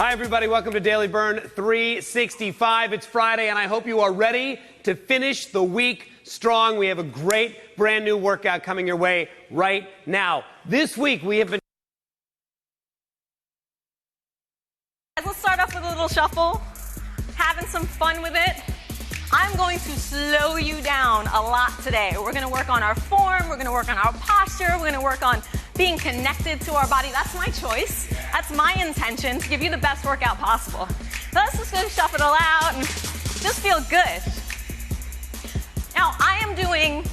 Hi, everybody. Welcome to Daily Burn 365. It's Friday, and I hope you are ready to finish the week strong. We have a great brand new workout coming your way right now. This week, we have been... Let's start off with a little shuffle, having some fun with it. I'm going to slow you down a lot today. We're going to work on our form, we're going to work on our posture, we're going to work on being connected to our body. That's my choice. That's my intention, to give you the best workout possible. So let's just go shuffle it all out and just feel good. Now, I am doing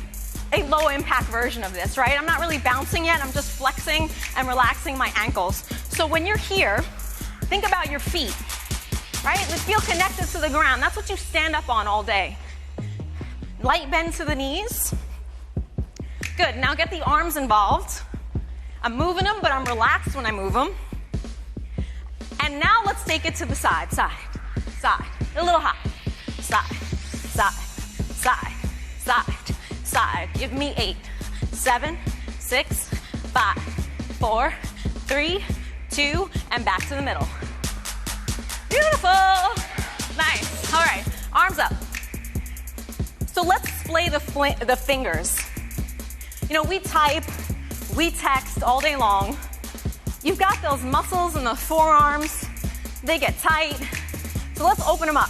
a low impact version of this, right? I'm not really bouncing yet. I'm just flexing and relaxing my ankles. So when you're here, think about your feet, right? Let's feel connected to the ground. That's what you stand up on all day. Light bend to the knees. Good. Now get the arms involved. I'm moving them, but I'm relaxed when I move them. And now let's take it to the side, side, side. A little high. Side, side, side, side, side. Give me 8, 7, 6, 5, 4, 3, 2, and back to the middle. Beautiful. Nice. All right, arms up. So let's splay the fingers. You know, we type, we text all day long. You've got those muscles in the forearms. They get tight. So let's open them up.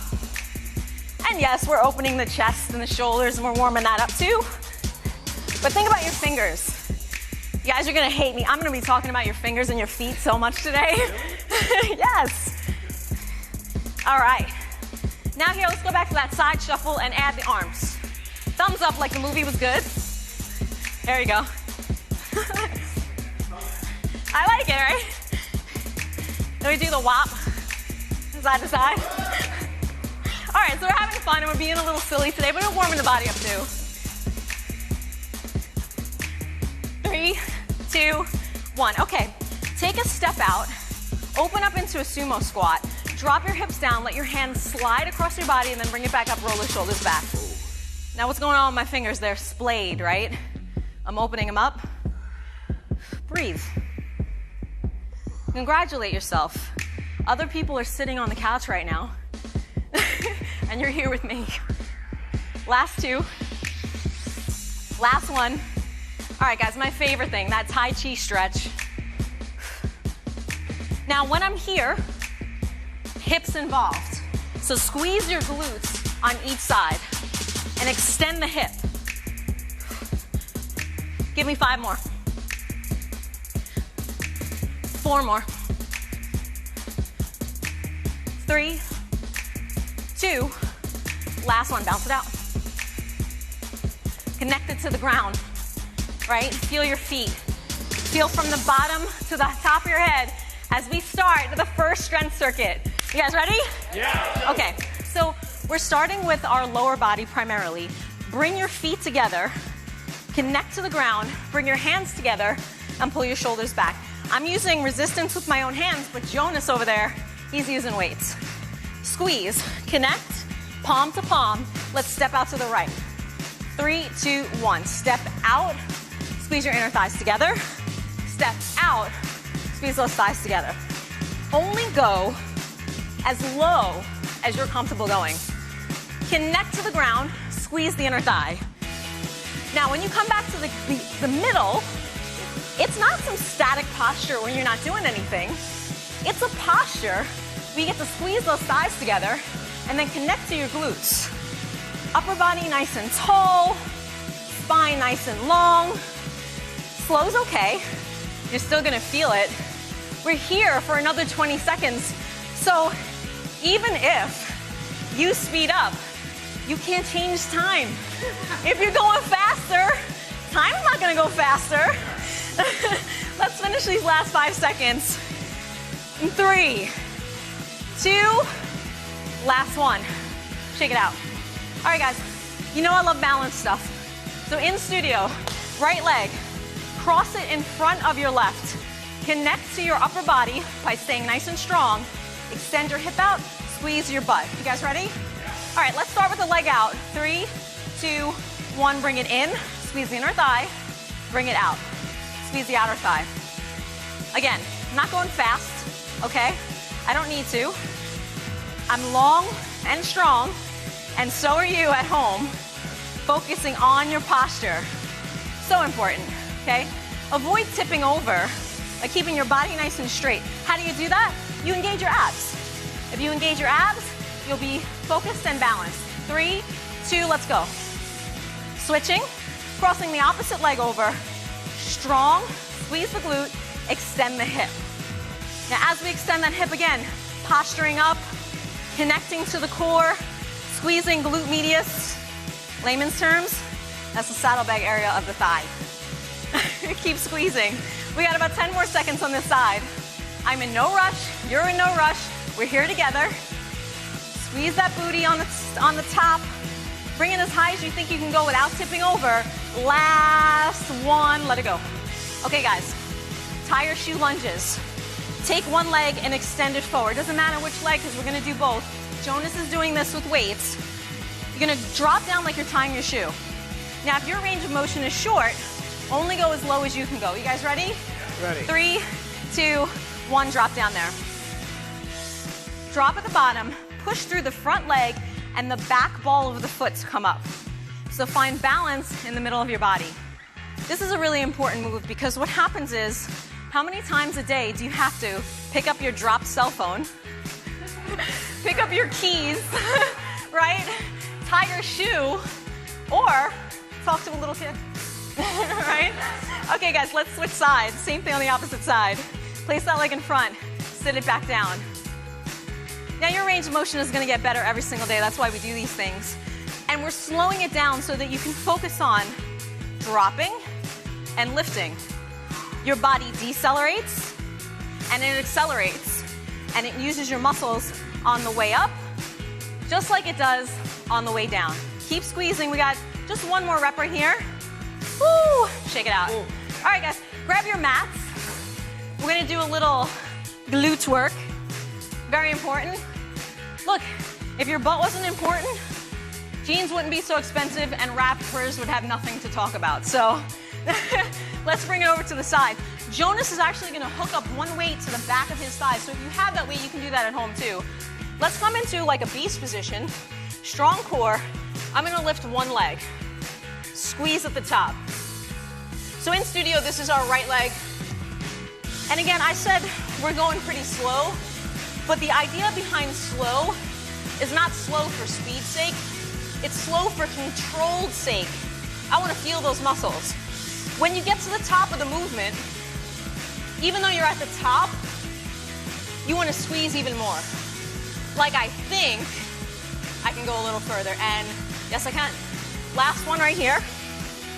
And yes, we're opening the chest and the shoulders, and we're warming that up too. But think about your fingers. You guys are going to hate me. I'm going to be talking about your fingers and your feet so much today. Yes. All right. Now here, let's go back to that side shuffle and add the arms. Thumbs up like the movie was good. There you go. I like it, right? Then we do the whop, side to side. All right, so we're having fun and we're being a little silly today, but we're warming the body up too. 3, 2, 1. Okay, take a step out, open up into a sumo squat, drop your hips down, let your hands slide across your body, and then bring it back up, roll the shoulders back. Now what's going on with my fingers? They're splayed, right? I'm opening them up. Breathe. Congratulate yourself. Other people are sitting on the couch right now, and you're here with me. Last two. Last one. All right, guys, my favorite thing, that Tai Chi stretch. Now, when I'm here, hips involved. So squeeze your glutes on each side and extend the hip. Give me 5 more. 4 more. 3, 2, last one, bounce it out. Connect it to the ground, right? Feel your feet. Feel from the bottom to the top of your head as we start the first strength circuit. You guys ready? Yeah. Okay, so we're starting with our lower body primarily. Bring your feet together, connect to the ground, bring your hands together, and pull your shoulders back. I'm using resistance with my own hands, but Jonas over there, he's using weights. Squeeze, connect, palm to palm. Let's step out to the right. 3, 2, 1. Step out, squeeze your inner thighs together. Step out, squeeze those thighs together. Only go as low as you're comfortable going. Connect to the ground, squeeze the inner thigh. Now, when you come back to the middle, it's not some static posture when you're not doing anything. It's a posture where you get to squeeze those thighs together and then connect to your glutes. Upper body nice and tall, spine nice and long. Slow's okay. You're still gonna feel it. We're here for another 20 seconds. So even if you speed up, you can't change time. If you're going faster, time's not gonna go faster. Let's finish these last 5 seconds. 3, 2, last one. Shake it out. All right, guys, you know I love balance stuff. So in studio, right leg, cross it in front of your left. Connect to your upper body by staying nice and strong. Extend your hip out, squeeze your butt. You guys ready? All right, let's start with the leg out. 3, 2, 1, bring it in. Squeeze the inner thigh, bring it out. Squeeze the outer thigh. Again, I'm not going fast, okay? I don't need to. I'm long and strong, and so are you at home, focusing on your posture. So important, okay? Avoid tipping over, like keeping your body nice and straight. How do you do that? You engage your abs. If you engage your abs, you'll be focused and balanced. 3, 2, let's go. Switching, crossing the opposite leg over. Strong, squeeze the glute, extend the hip. Now as we extend that hip again, posturing up, connecting to the core, squeezing glute medius. Layman's terms, that's the saddlebag area of the thigh. Keep squeezing. We got about 10 more seconds on this side. I'm in no rush, you're in no rush. We're here together. Squeeze that booty on the top. Bring it as high as you think you can go without tipping over. Last one, let it go. Okay guys, tie your shoe lunges. Take one leg and extend it forward. Doesn't matter which leg because we're gonna do both. Jonas is doing this with weights. You're gonna drop down like you're tying your shoe. Now if your range of motion is short, only go as low as you can go. You guys ready? Ready. 3, 2, 1, drop down there. Drop at the bottom, push through the front leg and the back ball of the foot to come up. So find balance in the middle of your body. This is a really important move because what happens is, how many times a day do you have to pick up your dropped cell phone, pick up your keys, right? Tie your shoe, or talk to a little kid, right? Okay guys, let's switch sides. Same thing on the opposite side. Place that leg in front, sit it back down. Now your range of motion is gonna get better every single day. That's why we do these things. And we're slowing it down so that you can focus on dropping and lifting. Your body decelerates and it accelerates and it uses your muscles on the way up just like it does on the way down. Keep squeezing. We got just one more rep right here. Woo! Shake it out. Ooh. All right guys, grab your mats. We're gonna do a little glutes work. Very important. Look, if your butt wasn't important, jeans wouldn't be so expensive and rappers would have nothing to talk about. So let's bring it over to the side. Jonas is actually gonna hook up one weight to the back of his thigh. So if you have that weight, you can do that at home too. Let's come into like a beast position. Strong core. I'm gonna lift one leg. Squeeze at the top. So in studio, this is our right leg. And again, I said we're going pretty slow, but the idea behind slow is not slow for speed's sake. It's slow for controlled sake. I want to feel those muscles. When you get to the top of the movement, even though you're at the top, you want to squeeze even more. Like I think I can go a little further, and yes I can. Last one right here.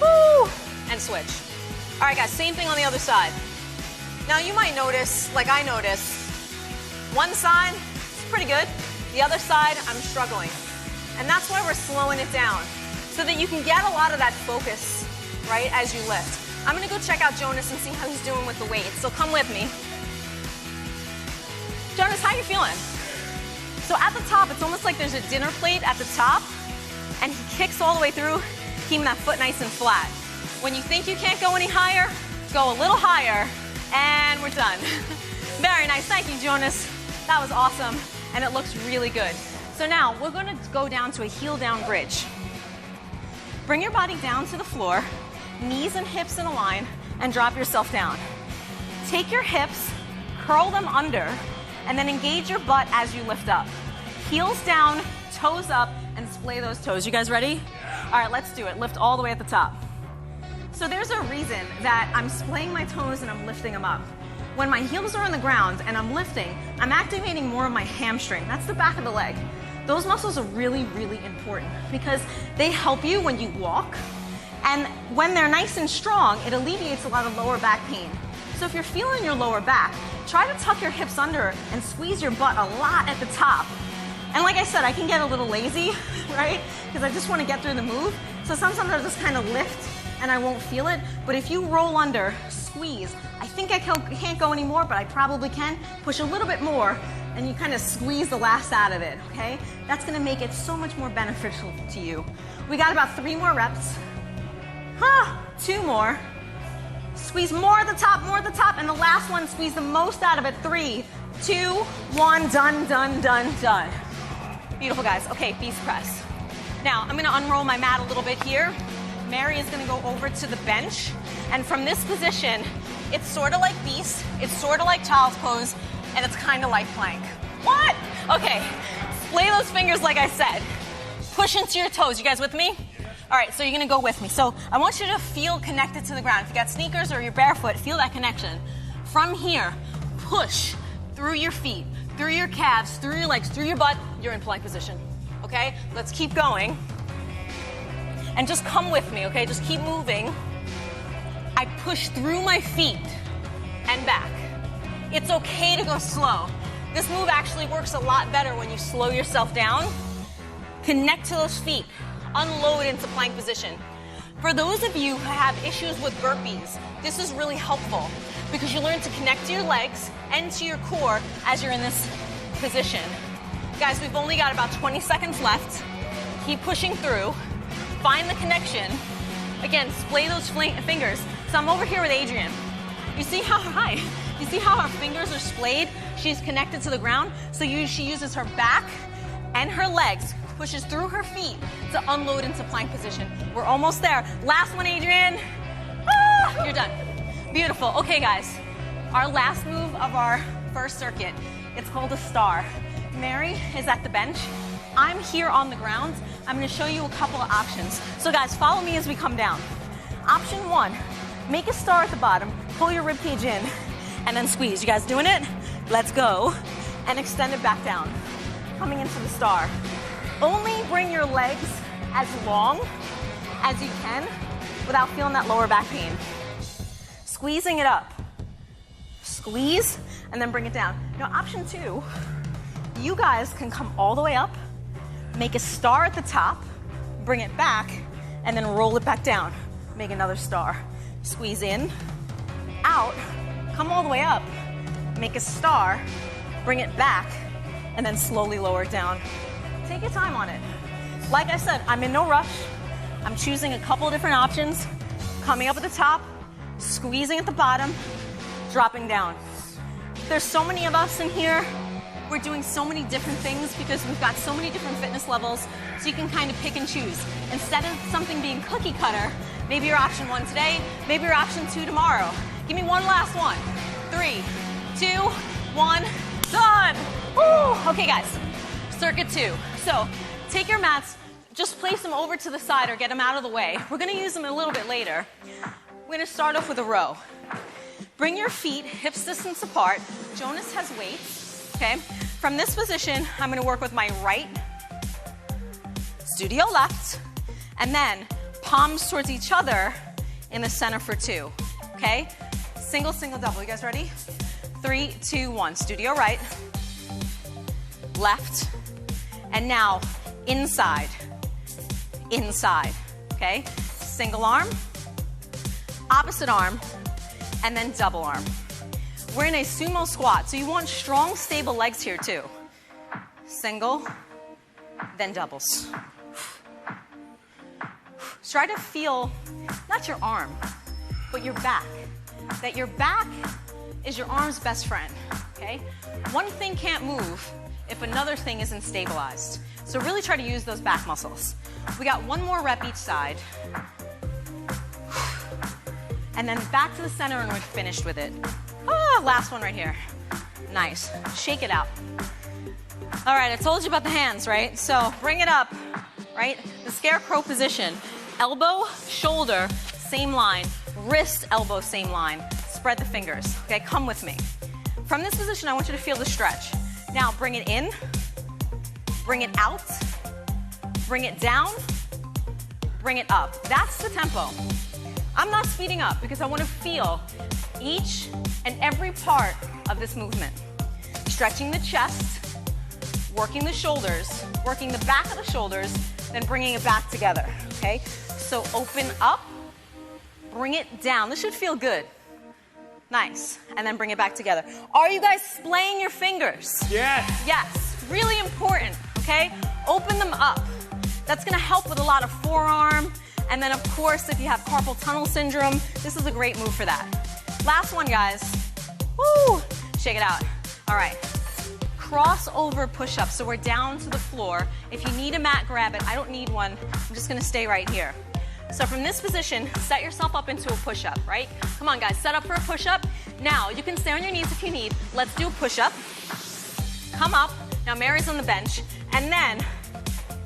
Woo! And switch. All right guys, same thing on the other side. Now you might notice, like I noticed, one side is pretty good, the other side I'm struggling. And that's why we're slowing it down, so that you can get a lot of that focus, right, as you lift. I'm gonna go check out Jonas and see how he's doing with the weights, so come with me. Jonas, how you feeling? So at the top, it's almost like there's a dinner plate at the top, and he kicks all the way through, keeping that foot nice and flat. When you think you can't go any higher, go a little higher, and we're done. Very nice, thank you, Jonas. That was awesome, and it looks really good. So now, we're gonna go down to a heel down bridge. Bring your body down to the floor, knees and hips in a line, and drop yourself down. Take your hips, curl them under, and then engage your butt as you lift up. Heels down, toes up, and splay those toes. You guys ready? All right, let's do it. Lift all the way at the top. So there's a reason that I'm splaying my toes and I'm lifting them up. When my heels are on the ground and I'm lifting, I'm activating more of my hamstring. That's the back of the leg. Those muscles are really, really important because they help you when you walk. And when they're nice and strong, it alleviates a lot of lower back pain. So if you're feeling your lower back, try to tuck your hips under and squeeze your butt a lot at the top. And like I said, I can get a little lazy, right? Because I just want to get through the move. So sometimes I'll just kind of lift and I won't feel it. But if you roll under, squeeze. I think I can't go anymore, but I probably can. Push a little bit more and you kind of squeeze the last out of it, okay? That's going to make it so much more beneficial to you. We got about 3 more reps. 2 more. Squeeze more at the top, and the last one, squeeze the most out of it. 3, 2, 1, done, done, done, done. Beautiful, guys. Okay, beast press. Now, I'm gonna unroll my mat a little bit here. Mary is gonna go over to the bench, and from this position, it's sort of like beast, it's sort of like child's pose, and it's kind of like plank. What? Okay, splay those fingers like I said. Push into your toes. You guys with me? All right, so you're gonna go with me. So I want you to feel connected to the ground. If you got sneakers or you're barefoot, feel that connection. From here, push through your feet, through your calves, through your legs, through your butt. You're in plank position, okay? Let's keep going. And just come with me, okay? Just keep moving. I push through my feet and back. It's okay to go slow. This move actually works a lot better when you slow yourself down. Connect to those feet. Unload into plank position. For those of you who have issues with burpees, this is really helpful because you learn to connect to your legs and to your core as you're in this position. Guys, we've only got about 20 seconds left. Keep pushing through. Find the connection. Again, splay those fingers. So I'm over here with Adrienne. You see how, you see how her fingers are splayed? She's connected to the ground. So she uses her back and her legs, pushes through her feet to unload into plank position. We're almost there. Last one, Adrienne. Ah, you're done. Beautiful. Okay, guys. Our last move of our first circuit. It's called a star. Mary is at the bench. I'm here on the ground. I'm going to show you a couple of options. So, guys, follow me as we come down. Option 1, make a star at the bottom, pull your ribcage in, and then squeeze. You guys doing it? Let's go. And extend it back down. Coming into the star. Only bring your legs as long as you can without feeling that lower back pain. Squeezing it up. Squeeze, and then bring it down. Now, option 2, you guys can come all the way up, make a star at the top, bring it back, and then roll it back down. Make another star. Squeeze in, out, come all the way up, make a star, bring it back, and then slowly lower it down. Take your time on it. Like I said, I'm in no rush. I'm choosing a couple of different options. Coming up at the top, squeezing at the bottom, dropping down. There's so many of us in here. We're doing so many different things because we've got so many different fitness levels, so you can kind of pick and choose. Instead of something being cookie cutter, maybe your option 1 today, maybe your option 2 tomorrow. Give me one last one. 3, 2, 1, done. Woo! Okay, guys, circuit 2. So take your mats, just place them over to the side or get them out of the way. We're gonna use them a little bit later. We're gonna start off with a row. Bring your feet hips distance apart. Jonas has weights, okay? From this position, I'm gonna work with my right, studio left, and then palms towards each other in the center for 2, okay? Single, single, double. You guys ready? 3, 2, 1. Studio right, left, and now inside, inside, okay? Single arm, opposite arm, and then double arm. We're in a sumo squat, so you want strong, stable legs here too. Single, then doubles. Try to feel, not your arm, but your back. That your back is your arm's best friend, okay? One thing can't move if another thing isn't stabilized. So really try to use those back muscles. We got one more rep each side. And then back to the center and we're finished with it. Ah, last one right here. Nice. Shake it out. All right, I told you about the hands, right? So bring it up, right? The scarecrow position. Elbow, shoulder, same line. Wrist, elbow, same line. Spread the fingers. Okay, come with me. From this position, I want you to feel the stretch. Now bring it in, bring it out, bring it down, bring it up. That's the tempo. I'm not speeding up because I want to feel each and every part of this movement. Stretching the chest, working the shoulders, working the back of the shoulders, then bringing it back together, okay? So open up, bring it down. This should feel good. Nice. And then bring it back together. Are you guys splaying your fingers? Yes. Yes. Really important, okay? Open them up. That's going to help with a lot of forearm. And then, of course, if you have carpal tunnel syndrome, this is a great move for that. Last one, guys. Woo! Shake it out. All right. Crossover push-up. So we're down to the floor. If you need a mat, grab it. I don't need one. I'm just going to stay right here. So from this position, set yourself up into a push-up, right? Come on, guys. Set up for a push-up. Now, you can stay on your knees if you need. Let's do a push-up. Come up. Now, Mary's on the bench. And then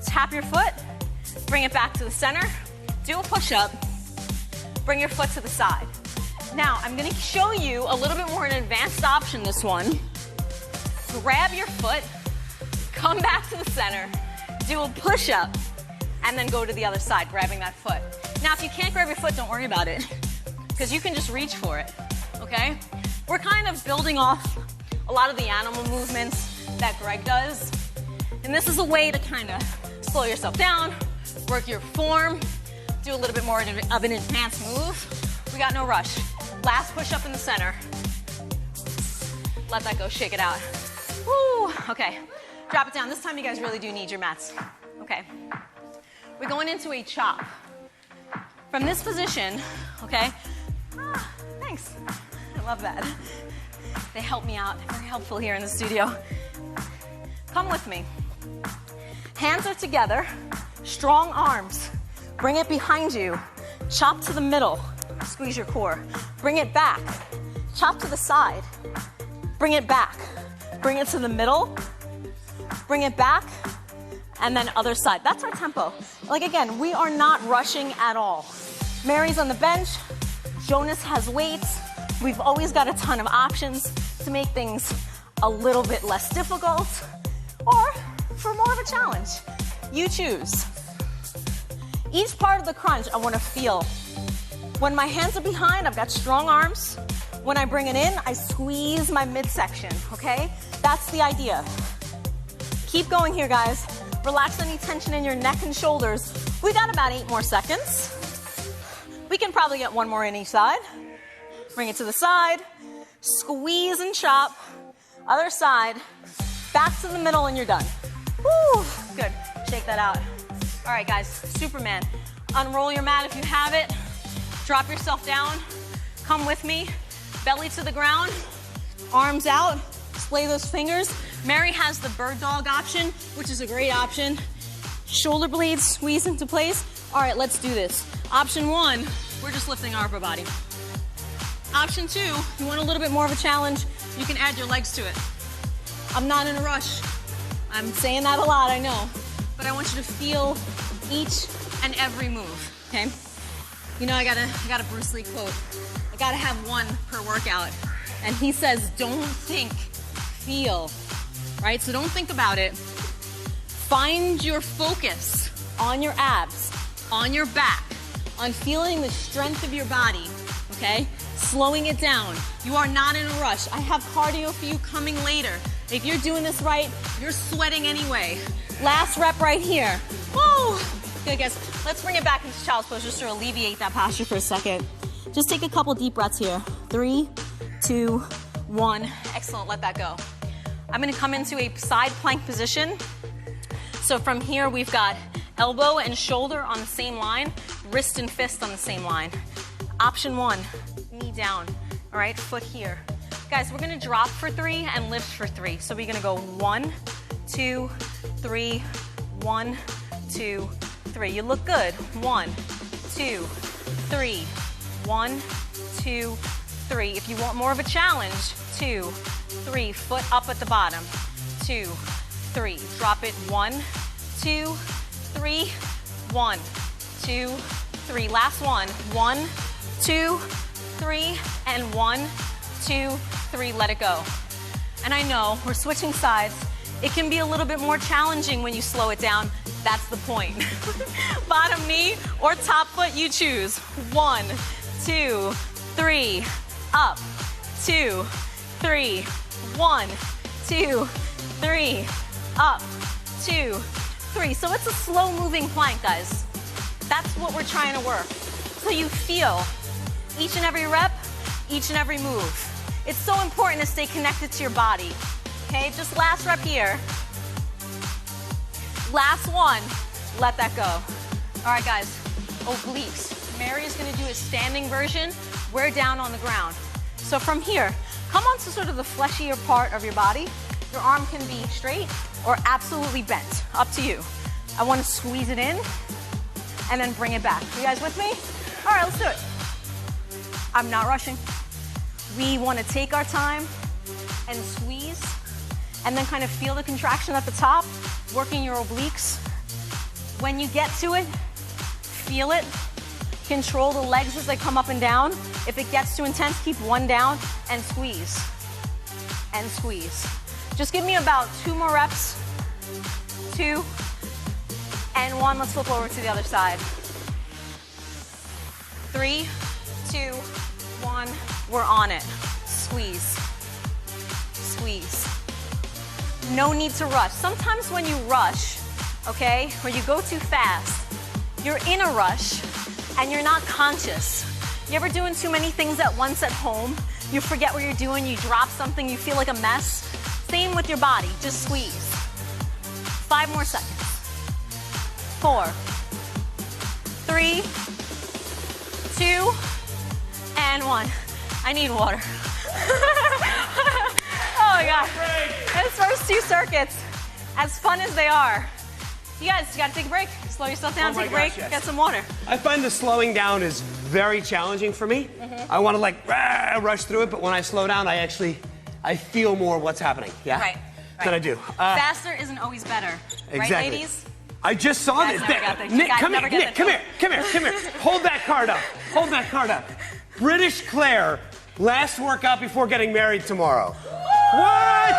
tap your foot. Bring it back to the center. Do a push-up. Bring your foot to the side. Now, I'm going to show you a little bit more an advanced option, this one. Grab your foot, come back to the center, do a push-up, and then go to the other side, grabbing that foot. Now, if you can't grab your foot, don't worry about it, because you can just reach for it, okay? We're kind of building off a lot of the animal movements that Greg does, and this is a way to kind of slow yourself down, work your form, do a little bit more of an enhanced move. We got no rush. Last push-up in the center. Let that go, shake it out. Woo, okay, drop it down. This time you guys really do need your mats. Okay, we're going into a chop. From this position, okay, thanks, I love that. They help me out, very helpful here in the studio. Come with me. Hands are together, strong arms. Bring it behind you, chop to the middle, squeeze your core. Bring it back, chop to the side, bring it back. Bring it to the middle, bring it back, and then other side. That's our tempo. Like again, we are not rushing at all. Mary's on the bench, Jonas has weights. We've always got a ton of options to make things a little bit less difficult or for more of a challenge. You choose. Each part of the crunch I want to feel. When my hands are behind, I've got strong arms. When I bring it in, I squeeze my midsection, okay? That's the idea. Keep going here, guys. Relax any tension in your neck and shoulders. We got about 8 more seconds. We can probably get 1 more in each side. Bring it to the side. Squeeze and chop. Other side. Back to the middle and you're done. Woo, good. Shake that out. All right, guys, Superman. Unroll your mat if you have it. Drop yourself down. Come with me. Belly to the ground, arms out, splay those fingers. Mary has the bird dog option, which is a great option. Shoulder blades squeeze into place. All right, let's do this. Option 1, we're just lifting our upper body. Option 2, you want a little bit more of a challenge, you can add your legs to it. I'm not in a rush. I'm saying that a lot, I know. But I want you to feel each and every move, okay? You know, I got a Bruce Lee quote. I gotta have one per workout. And he says, don't think, feel, right? So don't think about it. Find your focus on your abs, on your back, on feeling the strength of your body, okay? Slowing it down. You are not in a rush. I have cardio for you coming later. If you're doing this right, you're sweating anyway. Last rep right here. Woo! Good, guys. Let's bring it back into child's pose just to alleviate that posture for a second. Just take a couple deep breaths here. 3, 2, 1. Excellent, let that go. I'm gonna come into a side plank position. So from here, we've got elbow and shoulder on the same line, wrist and fist on the same line. Option 1, knee down, all right, foot here. Guys, we're gonna drop for 3 and lift for 3. So we're gonna go 1, 2, 3, 1, 2, 3. You look good. 1, 2, 3. 1, 2, 3. If you want more of a challenge, 2, 3. Foot up at the bottom. 2, 3. Drop it. 1, 2, 3. 1, 2, 3. Last one. 1, 2, 3. And 1, 2, 3. Let it go. And I know we're switching sides. It can be a little bit more challenging when you slow it down. That's the point. Bottom knee or top foot, you choose. 1, 2, 3, up, 2, 3, 1, 2, 3, up, 2, 3. So it's a slow moving plank, guys. That's what we're trying to work. So you feel each and every rep, each and every move. It's so important to stay connected to your body. Okay, just last rep here. Last one, let that go. All right, guys, obliques. Mary is gonna do a standing version. We're down on the ground. So from here, come onto sort of the fleshier part of your body. Your arm can be straight or absolutely bent, up to you. I want to squeeze it in and then bring it back. You guys with me? All right, let's do it. I'm not rushing. We want to take our time and squeeze and then kind of feel the contraction at the top, working your obliques. When you get to it, feel it. Control the legs as they come up and down. If it gets too intense, keep one down and squeeze. And squeeze. Just give me about 2 more reps. 2 and 1. Let's flip over to the other side. 3, 2, 1. We're on it. Squeeze. Squeeze. No need to rush. Sometimes when you rush, okay, or you go too fast, you're in a rush and you're not conscious. You ever doing too many things at once at home? You forget what you're doing, you drop something, you feel like a mess. Same with your body, just squeeze. 5 more seconds. 4, 3, 2, and 1. I need water. Oh my God. Those first 2 circuits, as fun as they are, you guys gotta take a break. Slow yourself down, take a break, yes. get some water. I find the slowing down is very challenging for me. I want to like rush through it, but when I slow down, I feel more what's happening. Yeah? Right. Than I do. Faster isn't always better. Exactly. Right, ladies? I just saw this. Nick, come here. Nick, come here. Hold that card up. Hold that card up. British Claire, last workout before getting married tomorrow. What?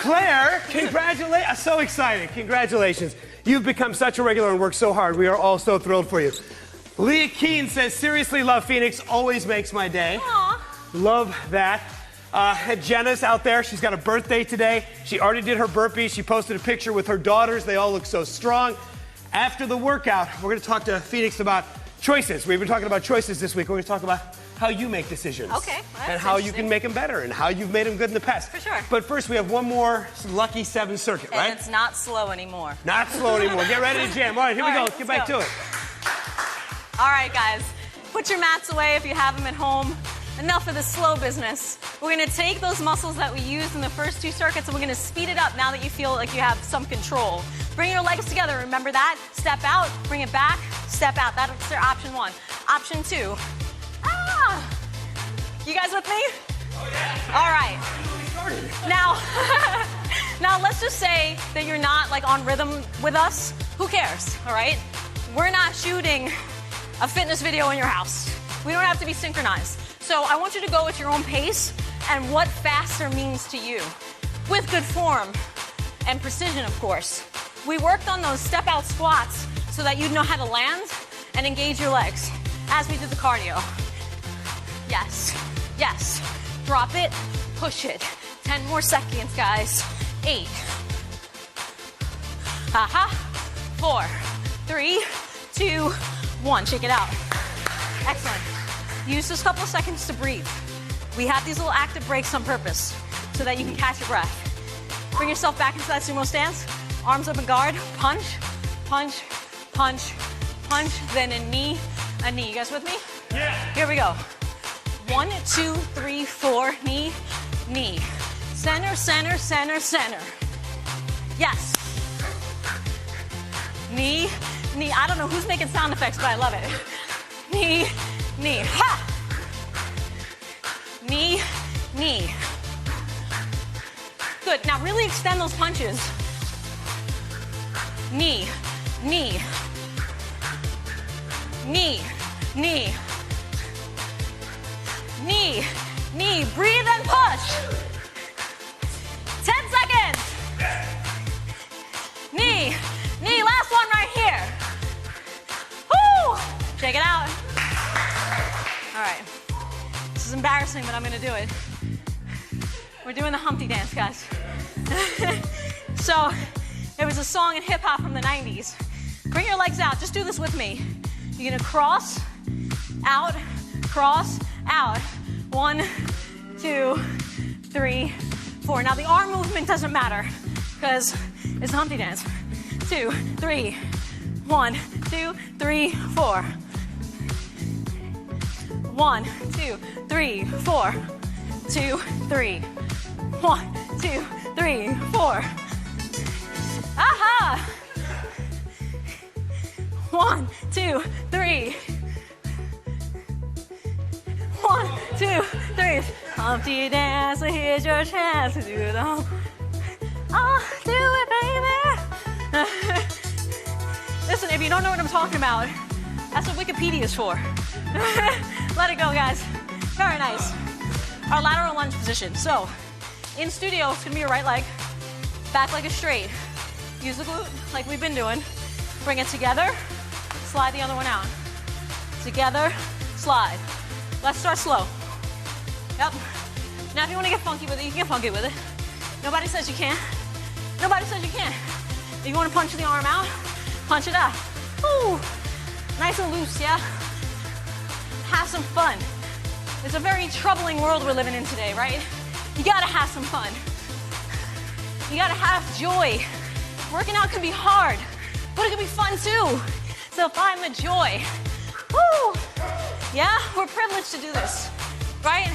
Claire, congratulations. I'm so excited. Congratulations. You've become such a regular and worked so hard. We are all so thrilled for you. Leah Keane says, seriously love Phoenix. Always makes my day. Aww. Love that. Jenna's out there. She's got a birthday today. She already did her burpees. She posted a picture with her daughters. They all look so strong. After the workout, we're going to talk to Phoenix about choices. We've been talking about choices this week. We're going to talk about how you make decisions. Okay. Well, and how you can make them better and how you've made them good in the past. For sure. But first, we have one more lucky 7 circuit, right? And it's not slow anymore. Not slow anymore. Get ready to jam. All right, here we go. Let's get back to it. All right, guys. Put your mats away if you have them at home. Enough of the slow business. We're going to take those muscles that we used in the first 2 circuits and we're going to speed it up now that you feel like you have some control. Bring your legs together. Remember that? Step out, bring it back, step out. That's their option 1. Option 2. You guys with me? Oh, yeah. All right. Now let's just say that you're not like on rhythm with us. Who cares? All right? We're not shooting a fitness video in your house. We don't have to be synchronized. So I want you to go at your own pace and what faster means to you. With good form and precision, of course. We worked on those step-out squats so that you'd know how to land and engage your legs as we did the cardio. Yes, yes. Drop it, push it. 10 more seconds, guys. 8. 4, 3, 2, 1. Shake it out. Excellent. Use this couple of seconds to breathe. We have these little active breaks on purpose so that you can catch your breath. Bring yourself back into that sumo stance. Arms up and guard. Punch, punch, punch, punch. Then a knee, a knee. You guys with me? Yeah. Here we go. 1, 2, 3, 4. Knee, knee. Center, center, center, center. Yes. Knee, knee. I don't know who's making sound effects, but I love it. Knee, knee. Ha! Knee, knee. Good. Now really extend those punches. Knee, knee. Knee, knee. Knee, knee. Breathe and push. 10 seconds. Knee, knee. Last one right here. Woo! Shake it out. All right. This is embarrassing, but I'm going to do it. We're doing the Humpty Dance, guys. So, it was a song in hip-hop from the 90s. Bring your legs out. Just do this with me. You're going to cross, out, cross, out. 1, 2, 3, 4. Now, the arm movement doesn't matter because it's the Humpty Dance. 2, 3, 1, 2, 3, 4. 1, 2, 3, 4. 2, 3. 1, 2, 3, 4. Aha! 1, 2, 3. 1, 2, 3. Humpty Dance, here's your chance to do it all. Oh, do it, baby. Listen, if you don't know what I'm talking about, that's what Wikipedia is for. Let it go, guys. Very nice. Our lateral lunge position. So, in studio, it's gonna be your right leg. Back leg is straight. Use the glute like we've been doing. Bring it together. Slide the other one out. Together, slide. Let's start slow. Yep. Now if you want to get funky with it, you can get funky with it. Nobody says you can't. Nobody says you can't. If you want to punch the arm out, punch it out. Ooh. Nice and loose, yeah? Have some fun. It's a very troubling world we're living in today, right? You gotta have some fun. You gotta have joy. Working out can be hard, but it can be fun too. So find the joy. Woo! Yeah, we're privileged to do this, right?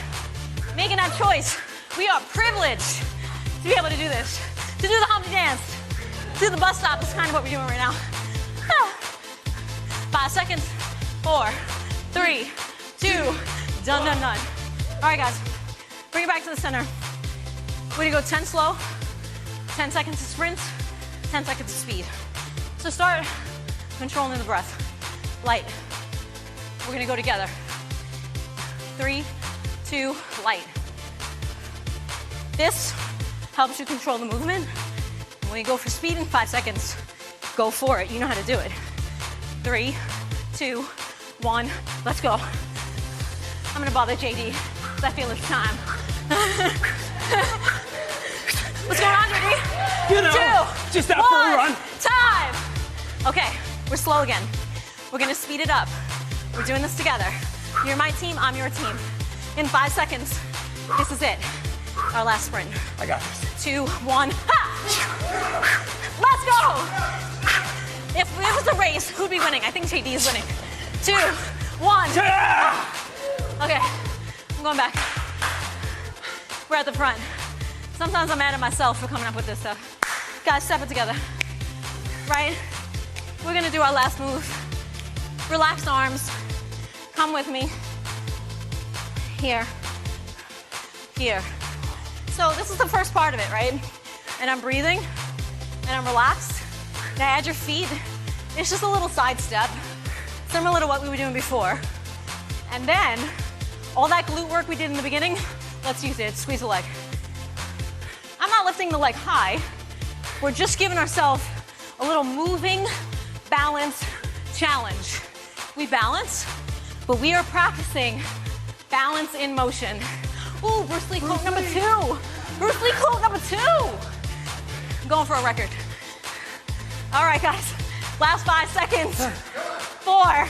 Making that choice. We are privileged to be able to do this. To do the Humpty Dance. To do the bus stop is kind of what we're doing right now. 5 seconds. 4, 3, 2, done, done, done. All right, guys, bring it back to the center. We're gonna go 10 slow, 10 seconds to sprint, 10 seconds to speed. So start controlling the breath. Light. We're gonna go together. 3, 2, light. This helps you control the movement. When you go for speed in 5 seconds, go for it. You know how to do it. 3, 2, 1, let's go. I'm gonna bother JD, because I feel it's time. What's going on, JD? You know, 2, just out for a run. Time. Okay, we're slow again. We're gonna speed it up. We're doing this together. You're my team, I'm your team. In 5 seconds, this is it. Our last sprint. I got this. 2, 1, ha! Let's go! If it was a race, who'd be winning? I think JD is winning. 2, 1. Okay, I'm going back. We're at the front. Sometimes I'm mad at myself for coming up with this stuff. Guys, step it together. Right? We're gonna do our last move. Relaxed arms. Come with me. Here. Here. So this is the first part of it, right? And I'm breathing, and I'm relaxed. Now add your feet. It's just a little side step, similar to what we were doing before. And then, all that glute work we did in the beginning, let's use it. Squeeze the leg. I'm not lifting the leg high. We're just giving ourselves a little moving balance challenge. We balance, but we are practicing balance in motion. Ooh, Bruce Lee quote number 2. Bruce Lee quote number 2. I'm going for a record. All right, guys. Last 5 seconds. 4,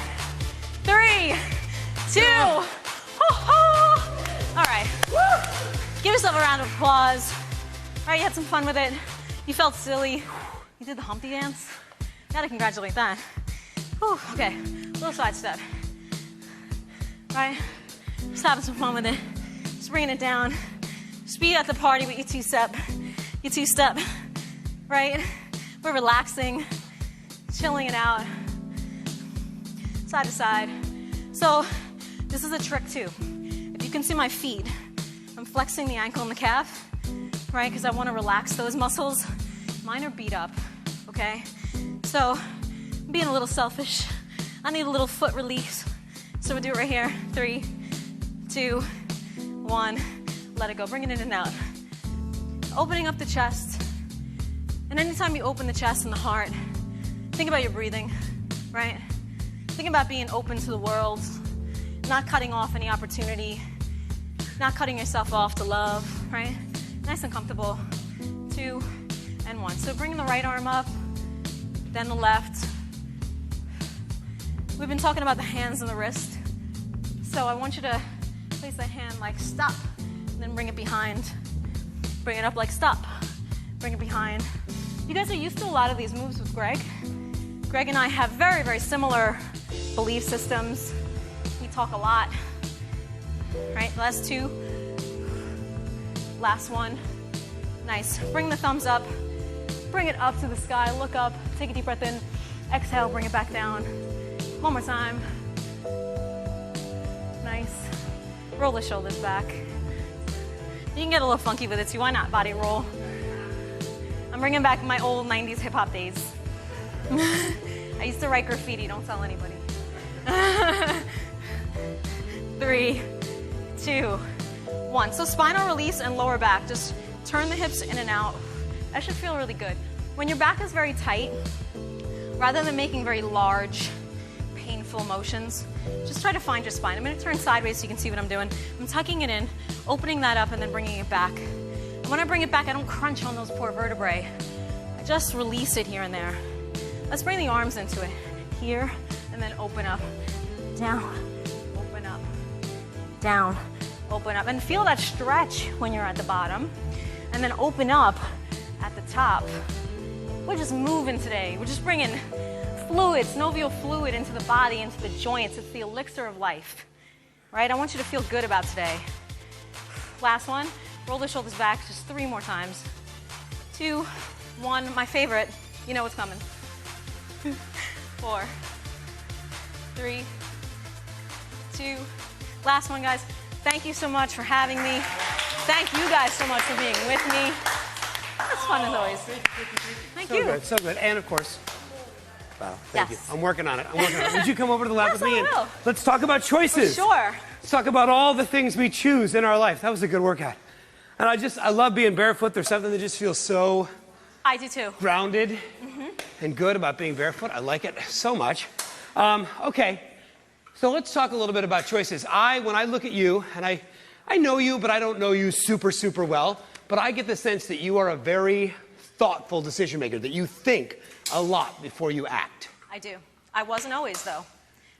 3, 2. All right. Give yourself a round of applause. All right, you had some fun with it. You felt silly. You did the Humpty Dance. Gotta congratulate that. Whew, okay, little side step. All right, just having some fun with it. Just bringing it down. Speed at the party with your two-step. Your two-step, right? We're relaxing, chilling it out, side to side. So this is a trick too. If you can see my feet, I'm flexing the ankle and the calf, right? Because I want to relax those muscles. Mine are beat up, okay? So I'm being a little selfish. I need a little foot release. So we'll do it right here. 3, 2, 1. Let it go. Bring it in and out. Opening up the chest. And anytime you open the chest and the heart, think about your breathing, right? Think about being open to the world, not cutting off any opportunity, not cutting yourself off to love, right? Nice and comfortable. 2 and 1. So bring the right arm up, then the left. We've been talking about the hands and the wrist. So I want you to place that hand like stop, and then bring it behind. Bring it up like stop, bring it behind. You guys are used to a lot of these moves with Greg. Greg and I have very, very similar belief systems. We talk a lot, right? Last 2, Last one. Nice. Bring the thumbs up. Bring it up to the sky. Look up. Take a deep breath in. Exhale. Bring it back down. One more time. Nice. Roll the shoulders back. You can get a little funky with it too. Why not? Body roll. I'm bringing back my old 90s hip hop days. I used to write graffiti. Don't tell anybody. 3, 2, 1. So spinal release and lower back. Just turn the hips in and out. That should feel really good. When your back is very tight, rather than making very large, painful motions, just try to find your spine. I'm going to turn sideways so you can see what I'm doing. I'm tucking it in, opening that up, and then bringing it back. And when I bring it back, I don't crunch on those poor vertebrae. I just release it here and there. Let's bring the arms into it. Here, and then open up. Down, open up. Down, open up. And feel that stretch when you're at the bottom. And then open up at the top. We're just moving today. We're just bringing fluid, synovial fluid into the body, into the joints. It's the elixir of life, right? I want you to feel good about today. Last one. Roll the shoulders back just 3 more times. 2, 1. My favorite. You know what's coming. 4, 3, 2. Last one, guys. Thank you so much for having me. Thank you guys so much for being with me. That's fun as always. Thank you. So good, so good. And of course, wow, thank Yes. you. I'm working on it. Would you come over to the lab Yes, with me? I And will. let's talk about choices. Sure. Let's talk about all the things we choose in our life. That was a good workout. And I love being barefoot. There's something that just feels so I do too. grounded and good about being barefoot. I like it so much. Okay, so let's talk a little bit about choices. When I look at you, and I know you, but I don't know you super, super well, but I get the sense that you are a very thoughtful decision maker, that you think a lot before you act. I do. I wasn't always, though.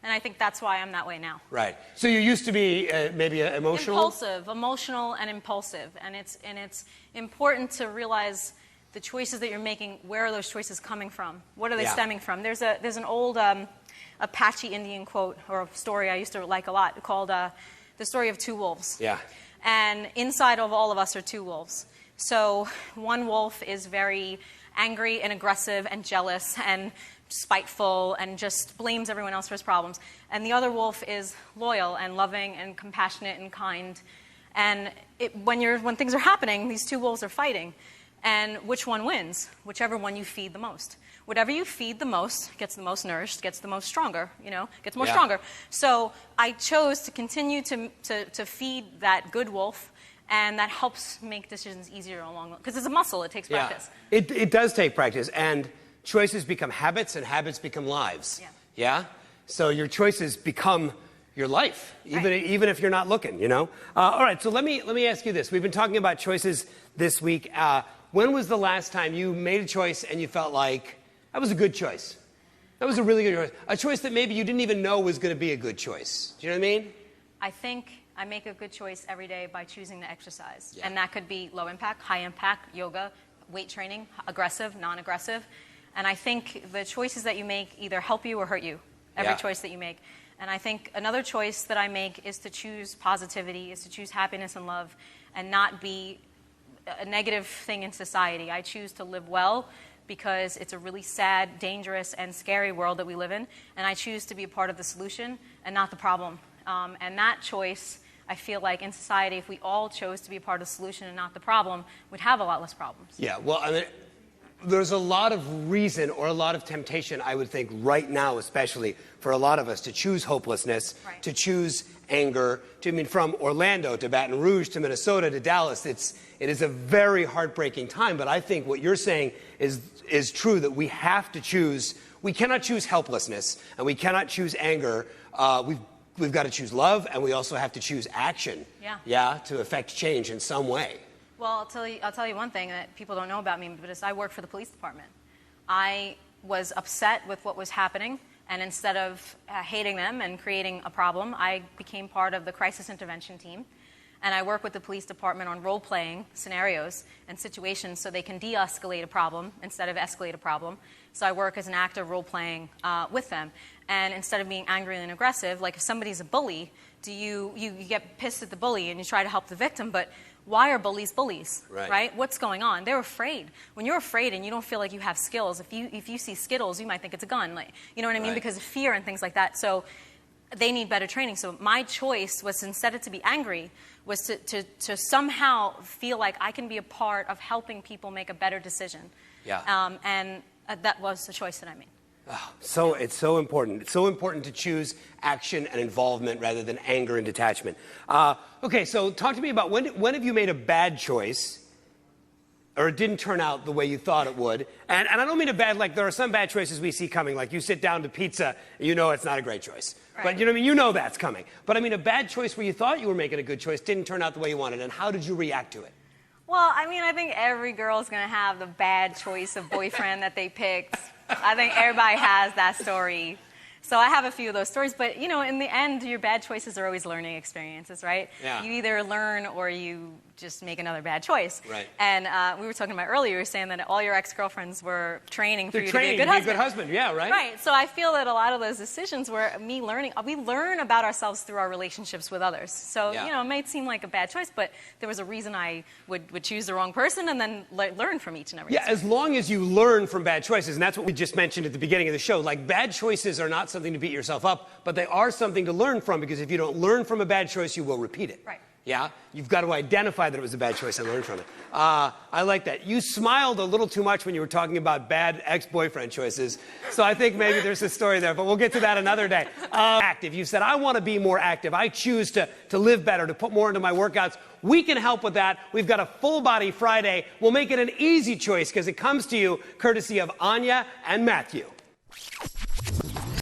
And I think that's why I'm that way now. Right. So you used to be maybe emotional? Impulsive, emotional and impulsive. And it's important to realize the choices that you're making, where are those choices coming from? What are they stemming from? There's an old Apache Indian quote or a story I used to like a lot called The Story of Two Wolves. Yeah. And inside of all of us are two wolves. So one wolf is very angry and aggressive and jealous and spiteful and just blames everyone else for his problems. And the other wolf is loyal and loving and compassionate and kind. And when things are happening, these two wolves are fighting. And which one wins? Whichever one you feed the most. Whatever you feed the most gets the most nourished, gets the most stronger, gets more stronger. So I chose to continue to feed that good wolf, and that helps make decisions easier along, because it's a muscle, it takes practice. Yeah. It does take practice, and choices become habits, and habits become lives. Yeah? So your choices become your life, even if you're not looking, All right, so let me ask you this. We've been talking about choices this week. When was the last time you made a choice and you felt like, that was a good choice? That was a really good choice. A choice that maybe you didn't even know was going to be a good choice. Do you know what I mean? I think I make a good choice every day by choosing to exercise. Yeah. And that could be low impact, high impact, yoga, weight training, aggressive, non-aggressive. And I think the choices that you make either help you or hurt you, every choice that you make. And I think another choice that I make is to choose positivity, is to choose happiness and love, and not be a negative thing in society. I choose to live well because it's a really sad, dangerous, and scary world that we live in. And I choose to be a part of the solution and not the problem. And that choice, I feel like in society, if we all chose to be a part of the solution and not the problem, we'd have a lot less problems. Yeah, well, I mean, there's a lot of reason or a lot of temptation, I would think, right now especially, for a lot of us to choose hopelessness, to choose anger, from Orlando to Baton Rouge to Minnesota to Dallas. It is a very heartbreaking time, but I think what you're saying is true, that we have to choose. We cannot choose helplessness, and we cannot choose anger. We've got to choose love, and we also have to choose action. To affect change in some way. Well, I'll tell you one thing that people don't know about me, but is I work for the police department. I was upset with what was happening, and instead of hating them and creating a problem, I became part of the crisis intervention team. And I work with the police department on role-playing scenarios and situations so they can de-escalate a problem instead of escalate a problem. So I work as an actor role-playing with them. And instead of being angry and aggressive, like if somebody's a bully, you get pissed at the bully and you try to help the victim, but why are bullies bullies, right? What's going on? They're afraid. When you're afraid and you don't feel like you have skills, if you see Skittles, you might think it's a gun, like, you know what I mean? Right. Because of fear and things like that. So they need better training. So my choice was, instead of to be angry, was to somehow feel like I can be a part of helping people make a better decision. Yeah. And that was the choice that I made. Oh, so it's so important. It's so important to choose action and involvement rather than anger and detachment. Okay, so talk to me about when have you made a bad choice, or it didn't turn out the way you thought it would? And I don't mean a bad, like there are some bad choices we see coming, like you sit down to pizza, you know it's not a great choice. Right. But you know what I mean? You know that's coming. But I mean a bad choice where you thought you were making a good choice didn't turn out the way you wanted, and how did you react to it? Well, I mean, I think every girl's going to have the bad choice of boyfriend that they picked. I think everybody has that story. So I have a few of those stories. But, you know, in the end, your bad choices are always learning experiences, right? Yeah. You either learn or you just make another bad choice. Right. And we were talking about earlier, you were saying that all your ex-girlfriends were training for They're you training to be a good husband. Yeah, right? Right. So I feel that a lot of those decisions were me learning. We learn about ourselves through our relationships with others. So, Yeah. you know, it might seem like a bad choice, but there was a reason I would choose the wrong person and then learn from each and every Yeah, as long as you learn from bad choices, and that's what we just mentioned at the beginning of the show. Like, bad choices are not something to beat yourself up, but they are something to learn from, because if you don't learn from a bad choice, you will repeat it. Right. Yeah? You've got to identify that it was a bad choice and learn from it. I like that. You smiled a little too much when you were talking about bad ex-boyfriend choices, so I think maybe there's a story there, but we'll get to that another day. Active. You said, I want to be more active. I choose to live better, to put more into my workouts. We can help with that. We've got a Full Body Friday. We'll make it an easy choice because it comes to you courtesy of Anya and Matthew.